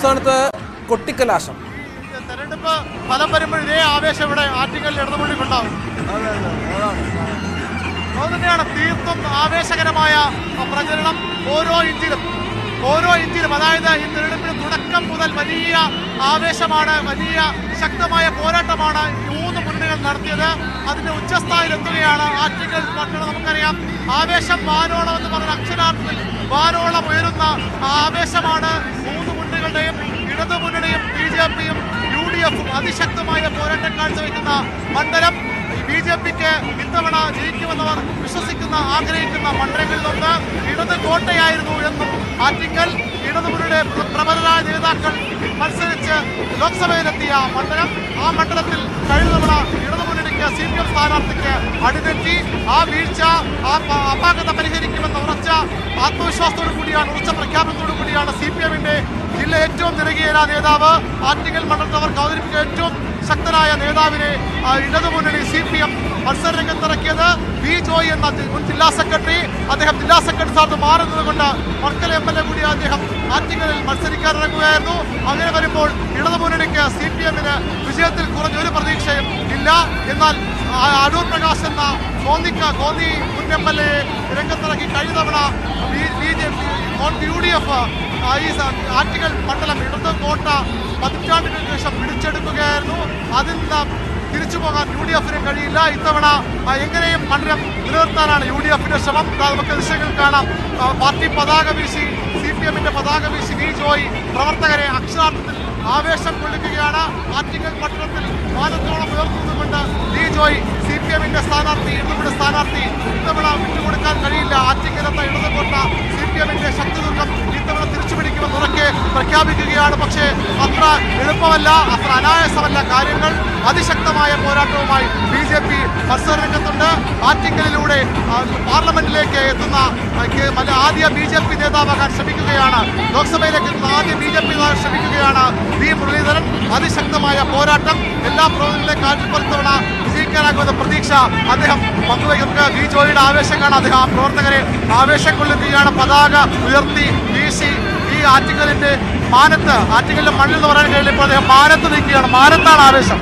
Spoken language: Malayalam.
സംസ്ഥാനത്ത് കൊട്ടിക്കലാശം. തെരഞ്ഞെടുപ്പ് ഫലം വരുമ്പോൾ ഇതേ ആവേശം ഇവിടെ ആറ്റിങ്ങലിൽ ഇടതുപള്ളിക്കുണ്ടാവും. അതുതന്നെയാണ് തീർത്തും ആവേശകരമായ പ്രചരണം. ഓരോ ഇഞ്ചിലും അതായത് ഈ തെരഞ്ഞെടുപ്പിന് തുടക്കം മുതൽ വലിയ ആവേശമാണ്, വലിയ ശക്തമായ പോരാട്ടമാണ് മൂന്ന് മുന്നണികൾ നടത്തിയത്. അതിന്റെ ഉച്ചസ്ഥായിലെത്തുകയാണ് ആറ്റിങ്ങൽ പട്ടണം. നമുക്കറിയാം, ആവേശം വാനോളം എന്ന് പറഞ്ഞ അക്ഷരാർത്ഥത്തിൽ വാനോളം ഉയരുന്ന ആവേശമാണ് മൂന്ന് മുന്നണികളുടെയും. ഇടതു മുന്നണിയും BJP-യും UDF-ഉം അതിശക്തമായ പോരാട്ടം കാഴ്ചവെക്കുന്ന മണ്ഡലം. BJP-ക്ക് ഇത്തവണ ജയിക്കുമെന്നവർ വിശ്വസിക്കുന്ന ആഗ്രഹിക്കുന്ന മണ്ഡലങ്ങളിലൊന്ന് ഇടത് കോട്ടയായിരുന്നു എന്നും ആറ്റിങ്ങൽ ഇടതുമുന്നണിയുടെ പ്രബലരായ നേതാക്കൾ മത്സരിച്ച് ലോക്സഭയിലെത്തിയ മണ്ഡലം. ആ മണ്ഡലത്തിൽ കഴിഞ്ഞ തവണ ഇടതുമുന്നണിക്ക് CPM സ്ഥാനാർത്ഥിക്ക് അടിതെറ്റി. ആ വീഴ്ച, ആ അപാകത പരിഹരിക്കുമെന്ന ഉറച്ച ആത്മവിശ്വാസത്തോടു കൂടിയാണ്, ഉറച്ച പ്രഖ്യാപനത്തോടു കൂടിയാണ് CPM-ന്റെ ജില്ല ഏറ്റവും ജനകീയനായ നേതാവ് ആറ്റിങ്ങൽ മണ്ഡലത്തിൽ അവർക്ക് അവതരിപ്പിച്ച ഏറ്റവും ശക്തനായ നേതാവിനെ ഇടതുമുന്നണി CPM മത്സരരംഗത്തിറക്കിയത്. വി ജോയ് എന്ന മുൻ ജില്ലാ സെക്രട്ടറി. അദ്ദേഹം ജില്ലാ സെക്രട്ടറി സ്ഥാനത്ത് മാറുന്നതുകൊണ്ട് വർക്കല MLA കൂടി അദ്ദേഹം ആറ്റിങ്ങലിൽ മത്സരിക്കാനിറങ്ങുകയായിരുന്നു. അങ്ങനെ വരുമ്പോൾ ഇടതുമുന്നണിക്ക് CPM-ന് വിജയത്തിൽ കുറഞ്ഞൊരു പ്രതീക്ഷയും ഇല്ല. എന്നാൽ അടൂർ പ്രകാശ് എന്ന ഗോന്ദി മുൻ MLA രംഗത്തിറക്കി കഴിഞ്ഞ തവണ UDF ഈ ആറ്റിങ്ങൽ മണ്ഡലം ഇടത് കോട്ട പതിറ്റാണ്ടുകൾക്ക് ശേഷം പിടിച്ചെടുക്കുകയായിരുന്നു. അതിൽ നിന്ന് തിരിച്ചു പോകാൻ UDF-ന് കഴിയില്ല. ഇത്തവണ എങ്ങനെയും മണ്ഡലം നിലനിർത്താനാണ് UDF-ന്റെ ശ്രമം. നമുക്ക് ദൃശ്യങ്ങൾ കാണാം. പാർട്ടി പതാക വീശി, CPM-ന്റെ പതാക വീശി വി ജോയ് പ്രവർത്തകരെ അക്ഷരാർത്ഥത്തിൽ ആവേശം കൊള്ളിക്കുകയാണ്. ആറ്റിങ്ങൽ പട്ടണത്തിൽ മാനത്തോളം ഉയർത്തുന്നുകൊണ്ട് വി ജോയ് CPM-ന്റെ സ്ഥാനാർത്ഥി, ഇടതുമുന്നണി സ്ഥാനാർത്ഥി. ഇത്തവണ വിട്ടുകൊടുക്കാൻ കഴിയില്ല. ആറ്റിങ്ങലത്തെ ഇടതുകോട്ട CPM-ന്റെ ശക്തിദുർഗം ഇത്തവണ തിരിച്ചുപിടിക്കുമെന്ന് ഉറക്കെ പ്രഖ്യാപിക്കുകയാണ്. പക്ഷേ അത്ര എളുപ്പമല്ല, അത്ര അനായാസമല്ല കാര്യങ്ങൾ. അതിശക്തമായ പോരാട്ടവുമായി BJP മത്സരരംഗത്തുണ്ട്. ആറ്റിങ്ങലിലൂടെ പാർലമെന്റിലേക്ക് എത്തുന്ന ആദ്യ BJP നേതാവാകാൻ ശ്രമിക്കുകയാണ്. ലോക്സഭയിലേക്ക് എത്തുന്ന ആദ്യ BJP നേതാവ് ശ്രമിക്കുകയാണ് വി മുരളീധരൻ. അതിശക്തമായ പോരാട്ടം. എല്ലാ പ്രവർത്തനങ്ങളെയും കാറ്റിൽപ്പുറത്തവണ വിജയിക്കാനാകുമെന്ന പ്രതീക്ഷ അദ്ദേഹം പങ്കുവയ്ക്കുന്നത്. വി ജോയിയുടെ ആവേശം കാണാൻ അദ്ദേഹം ആ പ്രവർത്തകരെ ആവേശം കൊള്ളുകയാണ്. പതാക ഉയർത്തി വീശി ഈ ആറ്റിങ്ങലിന്റെ മാനത്ത്, ആറ്റിങ്ങലിന്റെ മണ്ണിൽ എന്ന് പറയാൻ കഴിയില്ല, ഇപ്പോൾ അദ്ദേഹം മാനത്ത് നിൽക്കുകയാണ്. മാനത്താണ് ആവേശം.